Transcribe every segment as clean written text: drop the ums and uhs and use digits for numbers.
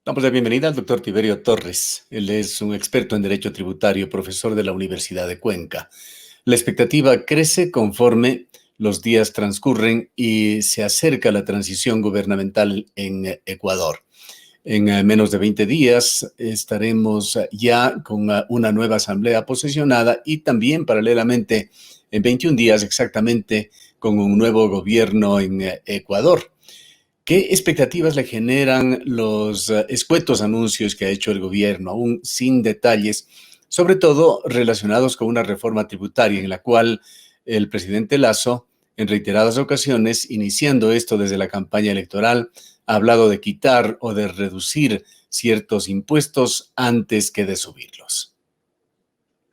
Damos la bienvenida al doctor Tiberio Torres. Él es un experto en Derecho Tributario, profesor de la Universidad de Cuenca. La expectativa crece conforme los días transcurren y se acerca la transición gubernamental en Ecuador. En menos de 20 días estaremos ya con una nueva asamblea posesionada y también paralelamente en 21 días exactamente con un nuevo gobierno en Ecuador. ¿Qué expectativas le generan los escuetos anuncios que ha hecho el gobierno, aún sin detalles, sobre todo relacionados con una reforma tributaria en la cual el presidente Lasso, en reiteradas ocasiones, iniciando esto desde la campaña electoral, ha hablado de quitar o de reducir ciertos impuestos antes que de subirlos?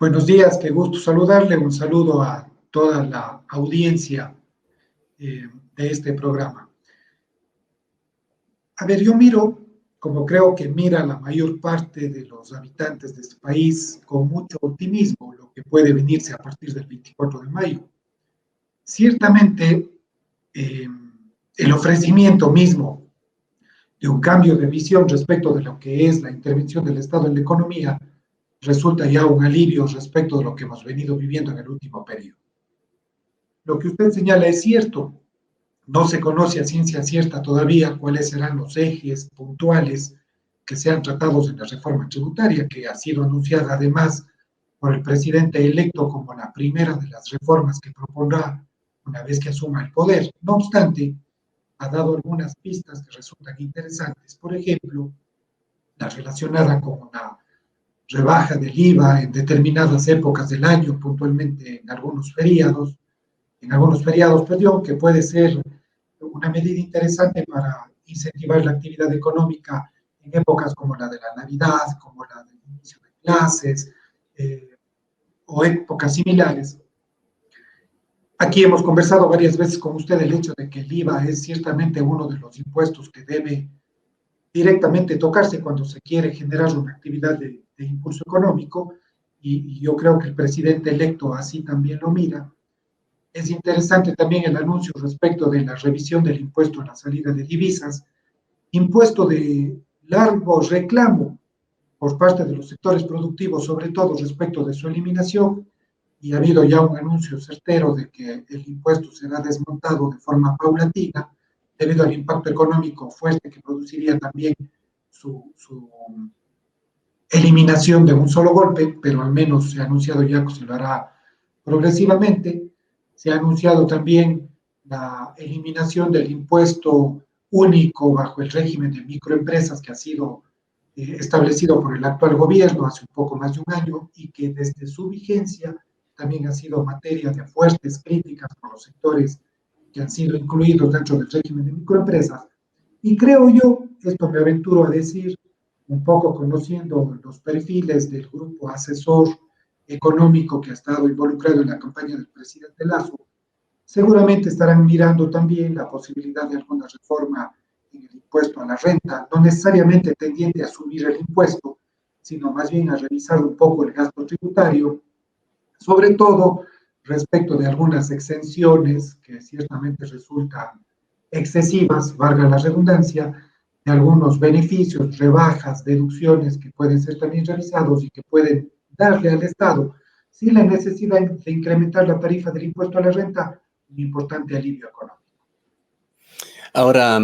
Buenos días, qué gusto saludarle. Un saludo a toda la audiencia de este programa. A ver, yo miro, como creo que mira la mayor parte de los habitantes de este país, con mucho optimismo lo que puede venirse a partir del 24 de mayo. Ciertamente, eh, el ofrecimiento mismo de un cambio de visión respecto de lo que es la intervención del Estado en la economía resulta ya un alivio respecto de lo que hemos venido viviendo en el último periodo. Lo que usted señala es cierto. No se conoce a ciencia cierta todavía cuáles serán los ejes puntuales que sean tratados en la reforma tributaria, que ha sido anunciada además por el presidente electo como la primera de las reformas que propondrá una vez que asuma el poder. No obstante, ha dado algunas pistas que resultan interesantes. Por ejemplo, la relacionada con una rebaja del IVA en determinadas épocas del año, puntualmente en algunos feriados, perdón, que puede ser una medida interesante para incentivar la actividad económica en épocas como la de la Navidad, como la del inicio de clases o épocas similares. Aquí hemos conversado varias veces con usted el hecho de que el IVA es ciertamente uno de los impuestos que debe directamente tocarse cuando se quiere generar una actividad de impulso económico y yo creo que el presidente electo así también lo mira. Es interesante también el anuncio respecto de la revisión del impuesto a la salida de divisas, impuesto de largo reclamo por parte de los sectores productivos, sobre todo respecto de su eliminación, y ha habido ya un anuncio certero de que el impuesto será desmontado de forma paulatina debido al impacto económico fuerte que produciría también su eliminación de un solo golpe, pero al menos se ha anunciado ya que se lo hará progresivamente. Se ha anunciado también la eliminación del impuesto único bajo el régimen de microempresas que ha sido establecido por el actual gobierno hace un poco más de un año y que desde su vigencia también ha sido materia de fuertes críticas por los sectores que han sido incluidos dentro del régimen de microempresas. Y creo yo, esto me aventuro a decir, un poco conociendo los perfiles del grupo asesor económico que ha estado involucrado en la campaña del presidente Lasso, seguramente estarán mirando también la posibilidad de alguna reforma en el impuesto a la renta, no necesariamente tendiente a subir el impuesto, sino más bien a revisar un poco el gasto tributario, sobre todo respecto de algunas exenciones que ciertamente resultan excesivas, valga la redundancia, de algunos beneficios, rebajas, deducciones que pueden ser también realizados y que pueden darle al Estado, sin la necesidad de incrementar la tarifa del impuesto a la renta, un importante alivio económico. Ahora,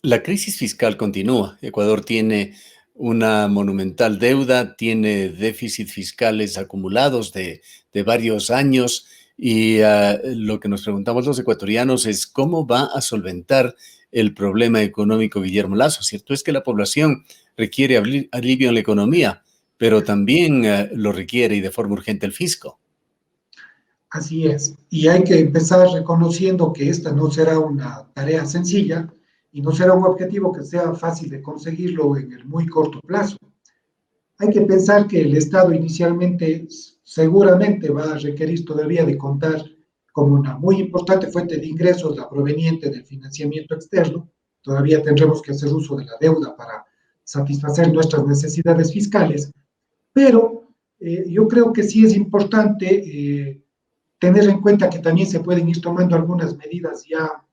la crisis fiscal continúa. Ecuador tiene una monumental deuda, tiene déficits fiscales acumulados de varios años y lo que nos preguntamos los ecuatorianos es cómo va a solventar el problema económico Guillermo Lasso. Cierto es que la población requiere alivio en la economía, pero también lo requiere y de forma urgente el fisco. Así es. Y hay que empezar reconociendo que esta no será una tarea sencilla y no será un objetivo que sea fácil de conseguirlo en el muy corto plazo. Hay que pensar que el Estado inicialmente seguramente va a requerir todavía de contar como una muy importante fuente de ingresos la proveniente del financiamiento externo. Todavía tendremos que hacer uso de la deuda para satisfacer nuestras necesidades fiscales, pero yo creo que sí es importante tener en cuenta que también se pueden ir tomando algunas medidas ya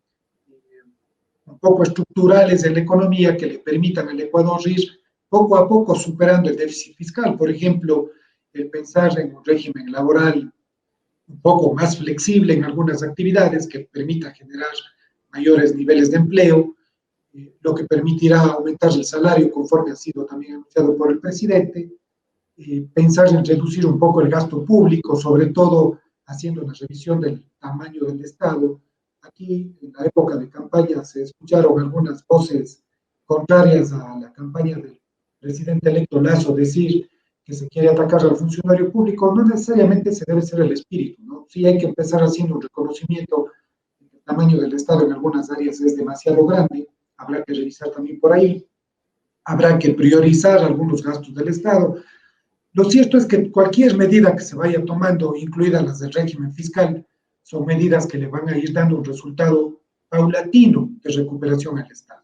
un poco estructurales de la economía que le permitan al Ecuador ir poco a poco superando el déficit fiscal. Por ejemplo, el pensar en un régimen laboral un poco más flexible en algunas actividades que permita generar mayores niveles de empleo, lo que permitirá aumentar el salario conforme ha sido también anunciado por el presidente, pensar en reducir un poco el gasto público, sobre todo haciendo una revisión del tamaño del Estado. Aquí, en la época de campaña, se escucharon algunas voces contrarias a la campaña del presidente electo Lasso decir que se quiere atacar al funcionario público. No necesariamente se debe ser el espíritu, ¿no? Sí hay que empezar haciendo un reconocimiento de que el tamaño del Estado en algunas áreas es demasiado grande, habrá que revisar también por ahí, habrá que priorizar algunos gastos del Estado. Lo cierto es que cualquier medida que se vaya tomando, incluidas las del régimen fiscal, son medidas que le van a ir dando un resultado paulatino de recuperación al Estado.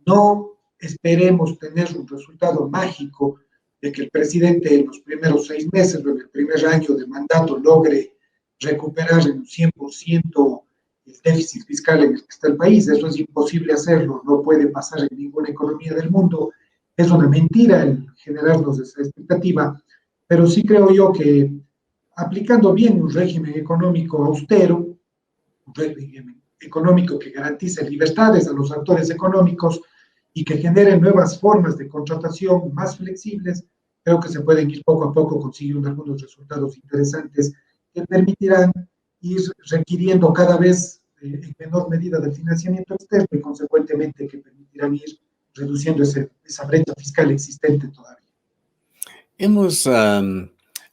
No esperemos tener un resultado mágico de que el presidente en los primeros 6 meses o en el primer año de mandato logre recuperar en un 100% el déficit fiscal en el que está el país. Eso es imposible hacerlo, no puede pasar en ninguna economía del mundo. Es una mentira el generarnos esa expectativa, pero sí creo yo que aplicando bien un régimen económico austero, un régimen económico que garantice libertades a los actores económicos y que genere nuevas formas de contratación más flexibles, creo que se pueden ir poco a poco consiguiendo algunos resultados interesantes que permitirán ir requiriendo cada vez en menor medida del financiamiento externo y consecuentemente que permitirán ir reduciendo esa brecha fiscal existente todavía. Hemos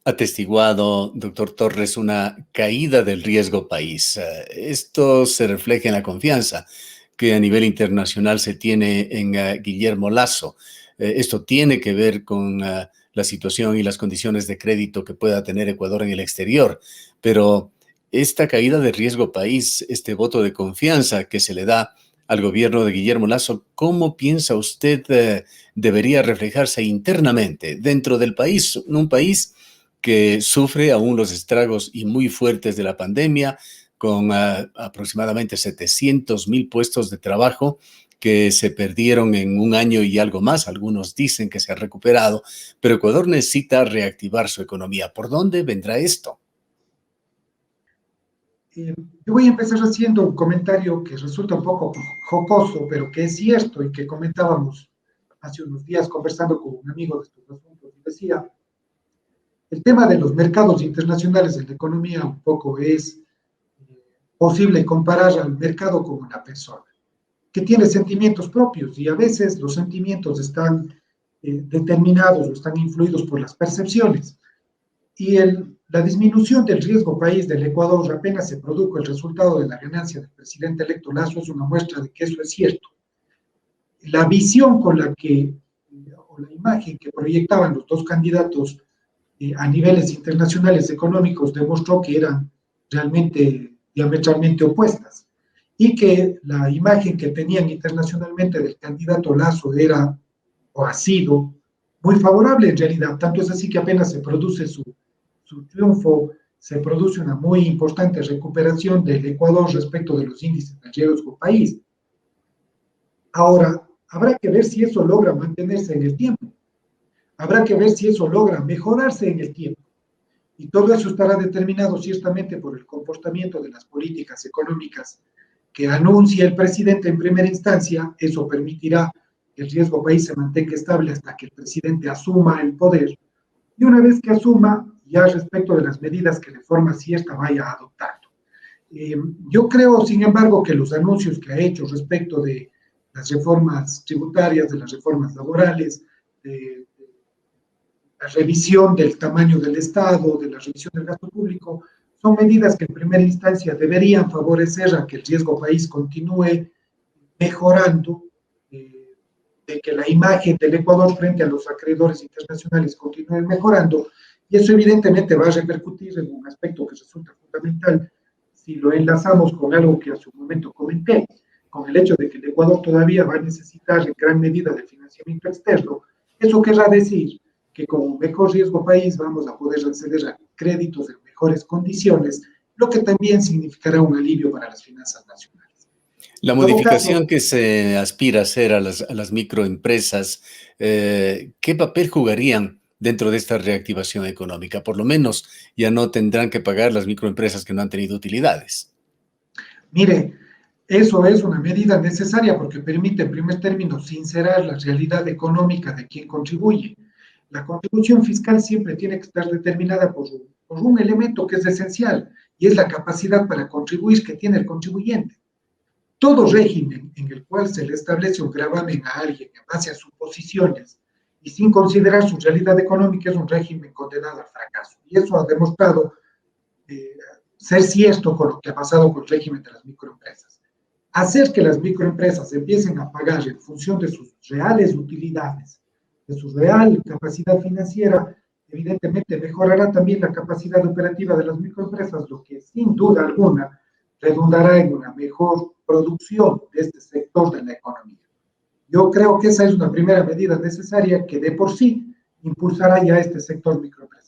atestiguado, doctor Torres, una caída del riesgo país. Esto se refleja en la confianza que a nivel internacional se tiene en Guillermo Lasso. Esto tiene que ver con la situación y las condiciones de crédito que pueda tener Ecuador en el exterior, pero esta caída de riesgo país, este voto de confianza que se le da al gobierno de Guillermo Lasso, ¿cómo piensa usted debería reflejarse internamente dentro del país? Un país que sufre aún los estragos y muy fuertes de la pandemia, con aproximadamente 700,000 puestos de trabajo que se perdieron en un año y algo más. Algunos dicen que se ha recuperado, pero Ecuador necesita reactivar su economía. ¿Por dónde vendrá esto? Yo voy a empezar haciendo un comentario que resulta un poco jocoso, pero que es cierto y que comentábamos hace unos días conversando con un amigo de estos asuntos. Y decía, el tema de los mercados internacionales en la economía un poco es posible comparar al mercado como una persona que tiene sentimientos propios y a veces los sentimientos están determinados o están influidos por las percepciones. Y la disminución del riesgo país del Ecuador apenas se produjo el resultado de la ganancia del presidente electo Lasso es una muestra de que eso es cierto. La visión con la que, o la imagen que proyectaban los dos candidatos a niveles internacionales económicos demostró que eran realmente diametralmente opuestas y que la imagen que tenían internacionalmente del candidato Lasso era o ha sido muy favorable en realidad. Tanto es así que apenas se produce su triunfo, se produce una muy importante recuperación del Ecuador respecto de los índices de riesgo país. Ahora, habrá que ver si eso logra mantenerse en el tiempo. Habrá que ver si eso logra mejorarse en el tiempo. Y todo eso estará determinado ciertamente por el comportamiento de las políticas económicas que anuncie el presidente en primera instancia. Eso permitirá que el riesgo país se mantenga estable hasta que el presidente asuma el poder. Y una vez que asuma, ya respecto de las medidas que de forma cierta vaya adoptando. Yo creo, sin embargo, que los anuncios que ha hecho respecto de las reformas tributarias, de las reformas laborales, de la revisión del tamaño del Estado, de la revisión del gasto público, son medidas que en primera instancia deberían favorecer a que el riesgo país continúe mejorando, de que la imagen del Ecuador frente a los acreedores internacionales continúe mejorando, y eso evidentemente va a repercutir en un aspecto que resulta fundamental si lo enlazamos con algo que hace un momento comenté, con el hecho de que el Ecuador todavía va a necesitar en gran medida de financiamiento externo. Eso querrá decir que con un mejor riesgo país vamos a poder acceder a créditos en mejores condiciones, lo que también significará un alivio para las finanzas nacionales. La En todo caso, modificación que se aspira a hacer a las microempresas, ¿qué papel jugarían dentro de esta reactivación económica? Por lo menos ya no tendrán que pagar las microempresas que no han tenido utilidades. mire, eso es una medida necesaria porque permite, en primer término, sincerar la realidad económica de quien contribuye. La contribución fiscal siempre tiene que estar determinada por un elemento que es esencial y es la capacidad para contribuir que tiene el contribuyente. Todo régimen en el cual se le establece un gravamen a alguien en base a suposiciones y sin considerar su realidad económica es un régimen condenado al fracaso. Y eso ha demostrado eh, ser cierto con lo que ha pasado con el régimen de las microempresas. Hacer que las microempresas empiecen a pagar en función de sus reales utilidades, de su real capacidad financiera, evidentemente mejorará también la capacidad operativa de las microempresas, lo que sin duda alguna redundará en una mejor producción de este sector de la economía. Yo creo que esa es una primera medida necesaria que de por sí impulsará ya este sector microempresarial.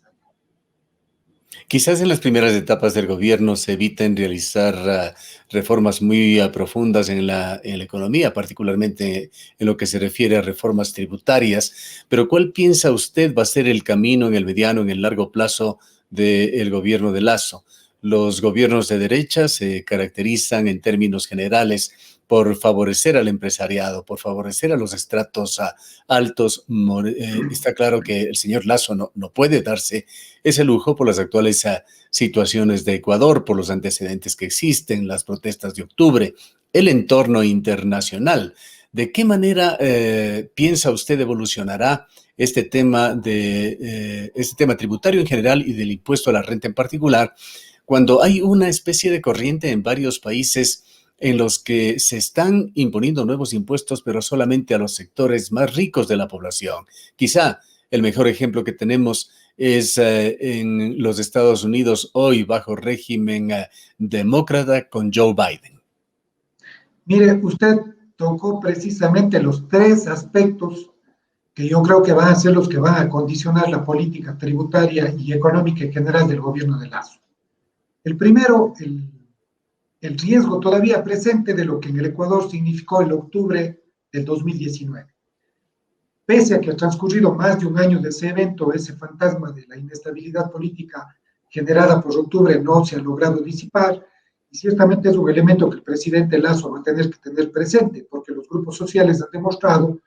Quizás en las primeras etapas del gobierno se eviten realizar reformas muy profundas en la economía, particularmente en lo que se refiere a reformas tributarias, pero ¿cuál piensa usted va a ser el camino en el mediano, en el largo plazo del gobierno de Lasso? Los gobiernos de derecha se caracterizan en términos generales por favorecer al empresariado, por favorecer a los estratos altos. Está claro que el señor Lasso no puede darse ese lujo por las actuales situaciones de Ecuador, por los antecedentes que existen, las protestas de octubre, el entorno internacional. ¿De qué manera piensa usted evolucionará este tema tributario en general y del impuesto a la renta en particular, cuando hay una especie de corriente en varios países en los que se están imponiendo nuevos impuestos, pero solamente a los sectores más ricos de la población? Quizá el mejor ejemplo que tenemos es en los Estados Unidos hoy bajo régimen demócrata con Joe Biden. Mire, usted tocó precisamente los tres aspectos que yo creo que van a ser los que van a condicionar la política tributaria y económica en general del gobierno de Lazo. El primero, el riesgo todavía presente de lo que en el Ecuador significó el octubre del 2019. Pese a que ha transcurrido más de un año de ese evento, ese fantasma de la inestabilidad política generada por octubre no se ha logrado disipar, y ciertamente es un elemento que el presidente Lazo va a tener que tener presente, porque los grupos sociales han demostrado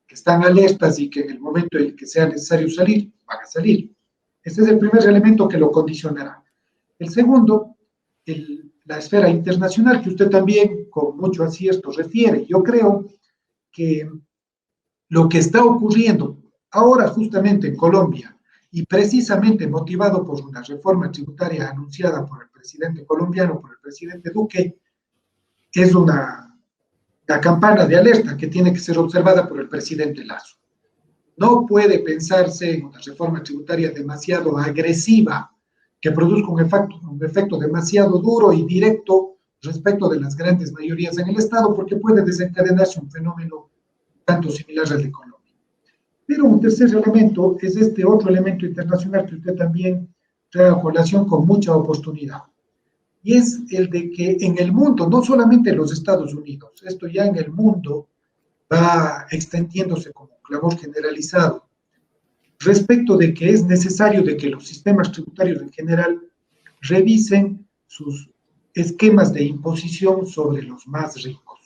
que están alertas y que en el momento en el que sea necesario salir, van a salir. Este es el primer elemento que lo condicionará. El segundo, la esfera internacional, que usted también con mucho acierto refiere. Yo creo que lo que está ocurriendo ahora justamente en Colombia y precisamente motivado por una reforma tributaria anunciada por el presidente colombiano, por el presidente Duque, es una campana de alerta que tiene que ser observada por el presidente Lazo. No puede pensarse en una reforma tributaria demasiado agresiva que produzca un efecto demasiado duro y directo respecto de las grandes mayorías en el Estado, porque puede desencadenarse un fenómeno tanto similar al de Colombia. Pero un tercer elemento es este otro elemento internacional que usted también trae a colación con mucha oportunidad. Y es el de que en el mundo, no solamente en los Estados Unidos, esto ya en el mundo va extendiéndose como un clamor generalizado, respecto de que es necesario de que los sistemas tributarios en general revisen sus esquemas de imposición sobre los más ricos.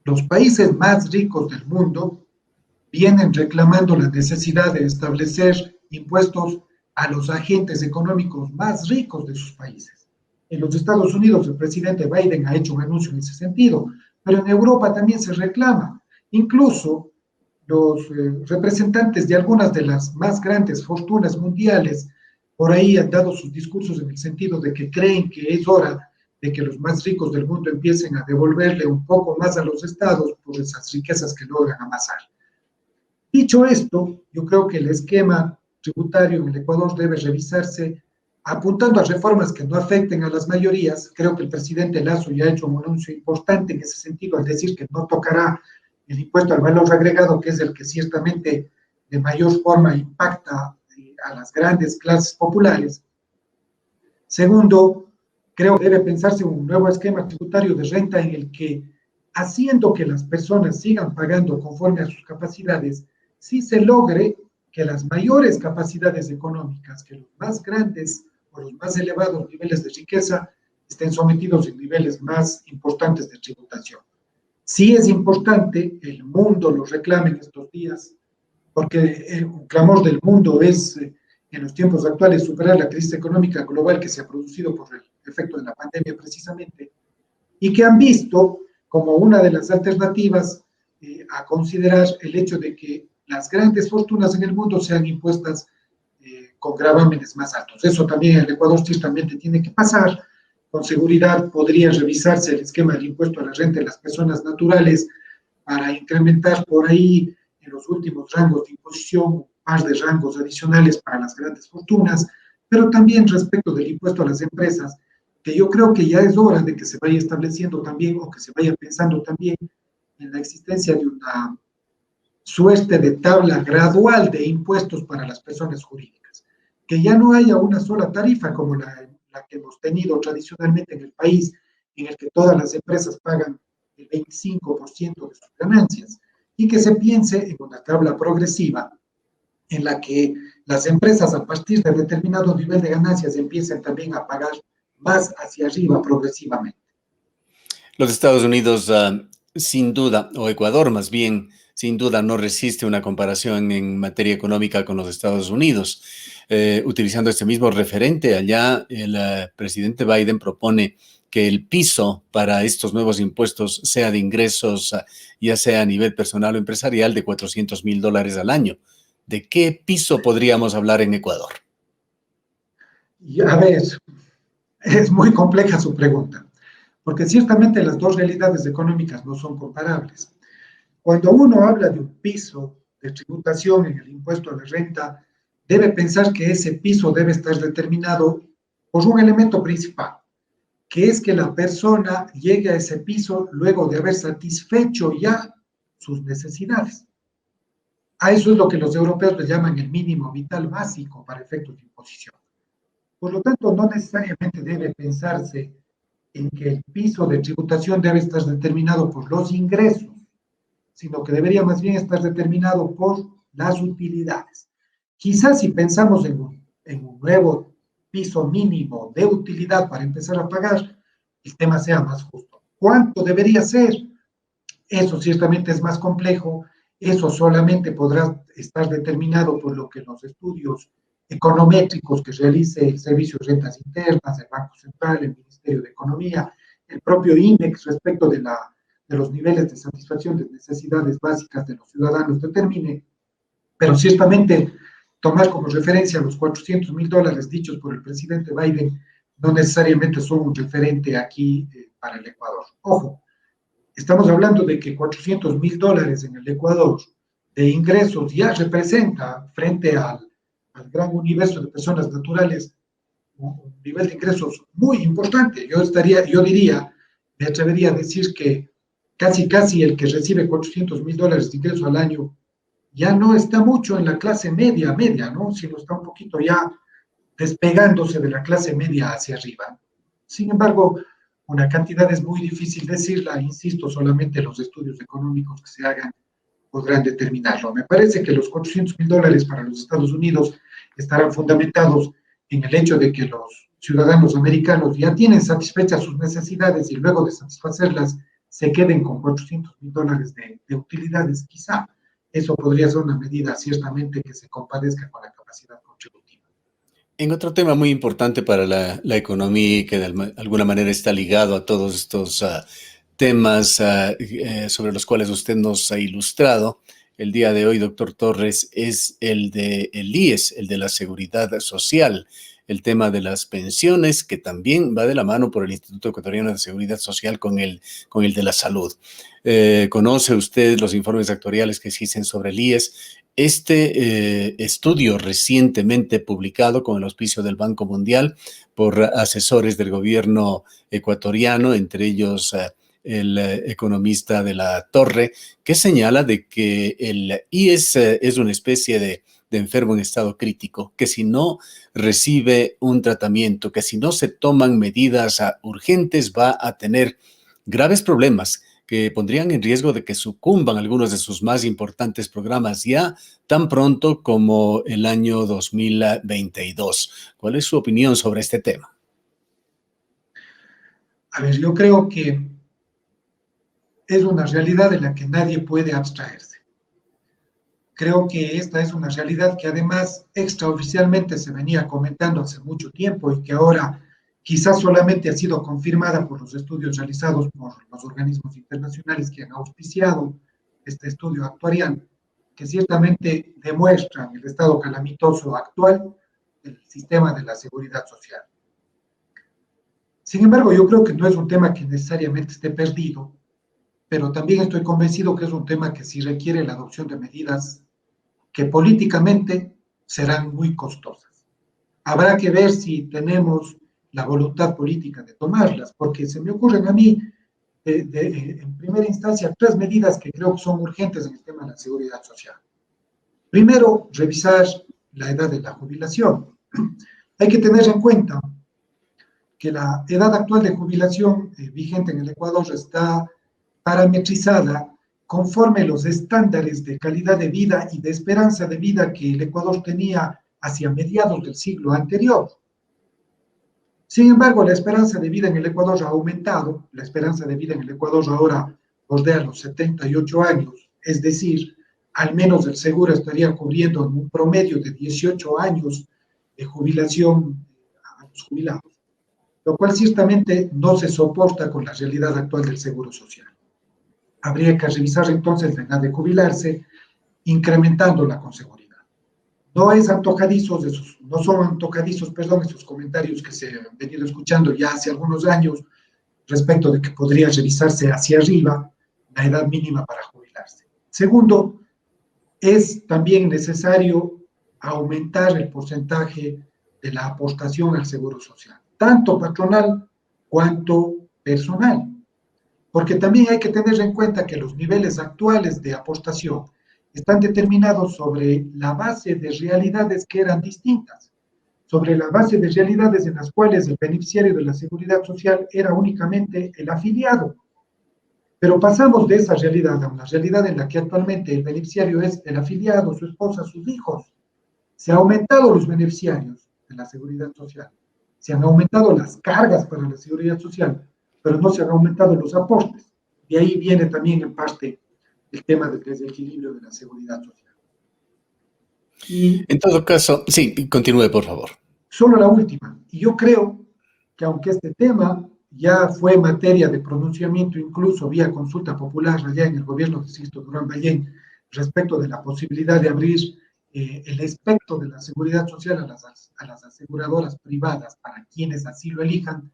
Los países más ricos del mundo vienen reclamando la necesidad de establecer impuestos a los agentes económicos más ricos de sus países. En los Estados Unidos el presidente Biden ha hecho un anuncio en ese sentido, pero en Europa también se reclama. Incluso los representantes de algunas de las más grandes fortunas mundiales por ahí han dado sus discursos en el sentido de que creen que es hora de que los más ricos del mundo empiecen a devolverle un poco más a los estados por esas riquezas que logran amasar. Dicho esto, yo creo que el esquema tributario en el Ecuador debe revisarse apuntando a reformas que no afecten a las mayorías. Creo que el presidente Lasso ya ha hecho un anuncio importante en ese sentido, al decir que no tocará el impuesto al valor agregado, que es el que ciertamente de mayor forma impacta a las grandes clases populares. Segundo, creo que debe pensarse un nuevo esquema tributario de renta en el que haciendo que las personas sigan pagando conforme a sus capacidades, sí se logre que las mayores capacidades económicas, que los más grandes o los más elevados niveles de riqueza estén sometidos a niveles más importantes de tributación. Sí es importante, el mundo lo reclama en estos días, porque el clamor del mundo es, en los tiempos actuales, superar la crisis económica global que se ha producido por el efecto de la pandemia precisamente, y que han visto como una de las alternativas a considerar el hecho de que las grandes fortunas en el mundo sean impuestas con gravámenes más altos. Eso también en el Ecuador ciertamente tiene que pasar. Con seguridad podría revisarse el esquema del impuesto a la renta de las personas naturales para incrementar por ahí en los últimos rangos de imposición más de rangos adicionales para las grandes fortunas, pero también respecto del impuesto a las empresas, que yo creo que ya es hora de que se vaya estableciendo también o que se vaya pensando también en la existencia de una suerte de tabla gradual de impuestos para las personas jurídicas, que ya no haya una sola tarifa como la que hemos tenido tradicionalmente en el país, en el que todas las empresas pagan el 25% de sus ganancias, y que se piense en una tabla progresiva en la que las empresas a partir de determinado nivel de ganancias empiecen también a pagar más hacia arriba progresivamente. Los Estados Unidos, sin duda, o Ecuador más bien, sin duda no resiste una comparación en materia económica con los Estados Unidos. Utilizando este mismo referente, allá el presidente Biden propone que el piso para estos nuevos impuestos sea de ingresos, ya sea a nivel personal o empresarial, de $400,000 al año. ¿De qué piso podríamos hablar en Ecuador? Y a ver, es muy compleja su pregunta, porque ciertamente las dos realidades económicas no son comparables. Cuando uno habla de un piso de tributación en el impuesto a la renta, debe pensar que ese piso debe estar determinado por un elemento principal, que es que la persona llegue a ese piso luego de haber satisfecho ya sus necesidades. A eso es lo que los europeos le llaman el mínimo vital básico para efectos de imposición. Por lo tanto, no necesariamente debe pensarse en que el piso de tributación debe estar determinado por los ingresos, sino que debería más bien estar determinado por las utilidades. Quizás si pensamos en un nuevo piso mínimo de utilidad para empezar a pagar, el tema sea más justo. ¿Cuánto debería ser? Eso ciertamente es más complejo, eso solamente podrá estar determinado por lo que los estudios econométricos que realice el Servicio de Rentas Internas, el Banco Central, el Ministerio de Economía, el propio INEX respecto de los niveles de satisfacción de necesidades básicas de los ciudadanos determine, pero ciertamente tomar como referencia los $400,000 dichos por el presidente Biden no necesariamente son un referente aquí para el Ecuador. Ojo, estamos hablando de que $400,000 en el Ecuador de ingresos ya representa frente al gran universo de personas naturales un nivel de ingresos muy importante. Yo diría, me atrevería a decir que casi el que recibe $400,000 de ingresos al año ya no está mucho en la clase media, ¿no? Sino está un poquito ya despegándose de la clase media hacia arriba. Sin embargo, una cantidad es muy difícil decirla, insisto, solamente los estudios económicos que se hagan podrán determinarlo. Me parece que los $400,000 para los Estados Unidos estarán fundamentados en el hecho de que los ciudadanos americanos ya tienen satisfechas sus necesidades y luego de satisfacerlas se queden con $400,000 de utilidades, quizá. Eso podría ser una medida ciertamente que se compadezca con la capacidad contributiva. En otro tema muy importante para la economía y que de alguna manera está ligado a todos estos temas sobre los cuales usted nos ha ilustrado el día de hoy, doctor Torres, es el de el IES, el de la seguridad social, el tema de las pensiones, que también va de la mano por el Instituto Ecuatoriano de Seguridad Social con el de la salud. ¿Conoce usted los informes actuariales que existen sobre el IES? Este estudio recientemente publicado con el auspicio del Banco Mundial por asesores del gobierno ecuatoriano, entre ellos el economista de la Torre, que señala de que el IES es una especie de enfermo en estado crítico, que si no recibe un tratamiento, que si no se toman medidas urgentes, va a tener graves problemas que pondrían en riesgo de que sucumban algunos de sus más importantes programas ya tan pronto como el año 2022. ¿Cuál es su opinión sobre este tema? A ver, yo creo que es una realidad de la que nadie puede abstraerse. Creo que esta es una realidad que además extraoficialmente se venía comentando hace mucho tiempo y que ahora quizás solamente ha sido confirmada por los estudios realizados por los organismos internacionales que han auspiciado este estudio actuarial, que ciertamente demuestran el estado calamitoso actual del sistema de la seguridad social. Sin embargo, yo creo que no es un tema que necesariamente esté perdido, pero también estoy convencido que es un tema que sí requiere la adopción de medidas que políticamente serán muy costosas. Habrá que ver si tenemos la voluntad política de tomarlas, porque se me ocurren a mí, en primera instancia, tres medidas que creo que son urgentes en el tema de la seguridad social. Primero, revisar la edad de la jubilación. Hay que tener en cuenta que la edad actual de jubilación vigente en el Ecuador está parametrizada conforme los estándares de calidad de vida y de esperanza de vida que el Ecuador tenía hacia mediados del siglo anterior. Sin embargo, la esperanza de vida en el Ecuador ha aumentado. La esperanza de vida en el Ecuador ahora bordea los 78 años, es decir, al menos el seguro estaría cubriendo en un promedio de 18 años de jubilación a los jubilados, lo cual ciertamente no se soporta con la realidad actual del seguro social. Habría que revisar entonces la edad de jubilarse, incrementándola con seguridad. No son antojadizos, perdón, esos comentarios que se han venido escuchando ya hace algunos años respecto de que podría revisarse hacia arriba la edad mínima para jubilarse. Segundo, es también necesario aumentar el porcentaje de la aportación al seguro social, tanto patronal cuanto personal, porque también hay que tener en cuenta que los niveles actuales de aportación están determinados sobre la base de realidades que eran distintas, sobre la base de realidades en las cuales el beneficiario de la seguridad social era únicamente el afiliado. Pero pasamos de esa realidad a una realidad en la que actualmente el beneficiario es el afiliado, su esposa, sus hijos. Se han aumentado los beneficiarios de la seguridad social, se han aumentado las cargas para la seguridad social, pero no se han aumentado los aportes. De ahí viene también en parte el tema del desequilibrio de la seguridad social. Y En todo caso, sí, continúe, por favor. solo la última, y yo creo que aunque este tema ya fue materia de pronunciamiento incluso vía consulta popular allá en el gobierno de Sixto Durán Ballén respecto de la posibilidad de abrir el espectro de la seguridad social a las aseguradoras privadas para quienes así lo elijan,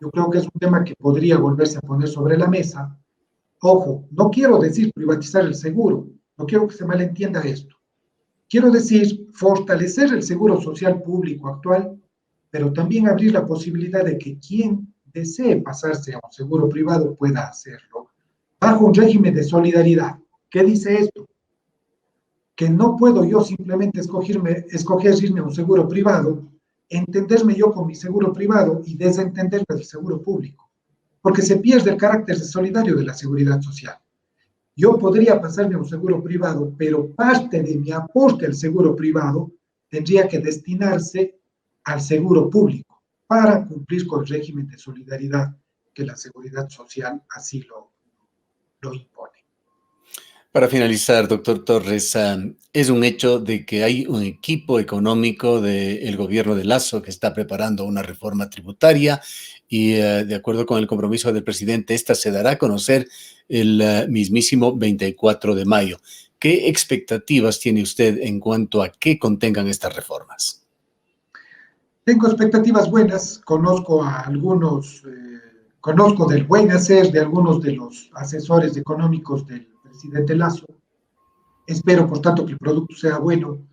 yo creo que es un tema que podría volverse a poner sobre la mesa. Ojo, no quiero decir privatizar el seguro, no quiero que se malentienda esto. Quiero decir fortalecer el seguro social público actual, pero también abrir la posibilidad de que quien desee pasarse a un seguro privado pueda hacerlo, bajo un régimen de solidaridad. ¿Qué dice esto? Que no puedo yo simplemente escoger irme a un seguro privado, entenderme yo con mi seguro privado y desentenderme del seguro público, porque se pierde el carácter solidario de la seguridad social. Yo podría pasarme a un seguro privado, pero parte de mi aporte al seguro privado tendría que destinarse al seguro público para cumplir con el régimen de solidaridad que la seguridad social así lo impone. Para finalizar, doctor Torres, es un hecho de que hay un equipo económico del gobierno de Lasso que está preparando una reforma tributaria y, de acuerdo con el compromiso del presidente, esta se dará a conocer el mismísimo 24 de mayo. ¿Qué expectativas tiene usted en cuanto a qué contengan estas reformas? Tengo expectativas buenas, conozco del buen hacer de algunos de los asesores económicos del presidente Lasso. Espero, por tanto, que el producto sea bueno.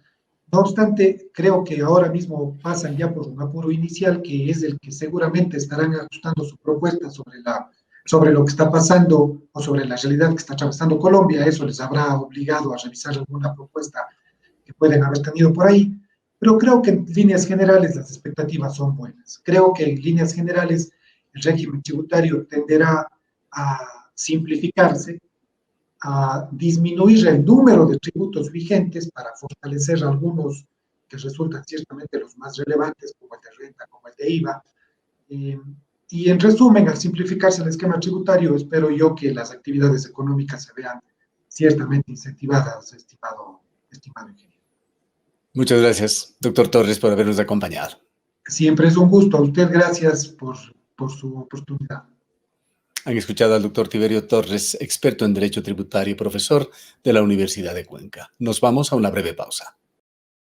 No obstante, creo que ahora mismo pasan ya por un apuro inicial, que es el que seguramente estarán ajustando su propuesta sobre lo que está pasando o sobre la realidad que está atravesando Colombia. Eso les habrá obligado a revisar alguna propuesta que pueden haber tenido por ahí. Pero creo que en líneas generales las expectativas son buenas. Creo que en líneas generales el régimen tributario tenderá a simplificarse, a disminuir el número de tributos vigentes para fortalecer algunos que resultan ciertamente los más relevantes, como el de renta, como el de IVA. Y en resumen, al simplificarse el esquema tributario, espero yo que las actividades económicas se vean ciertamente incentivadas, estimado ingeniero. Muchas gracias, doctor Torres, por habernos acompañado. Siempre es un gusto. A usted gracias por su oportunidad. Han escuchado al doctor Tiberio Torres, experto en Derecho Tributario y profesor de la Universidad de Cuenca. Nos vamos a una breve pausa.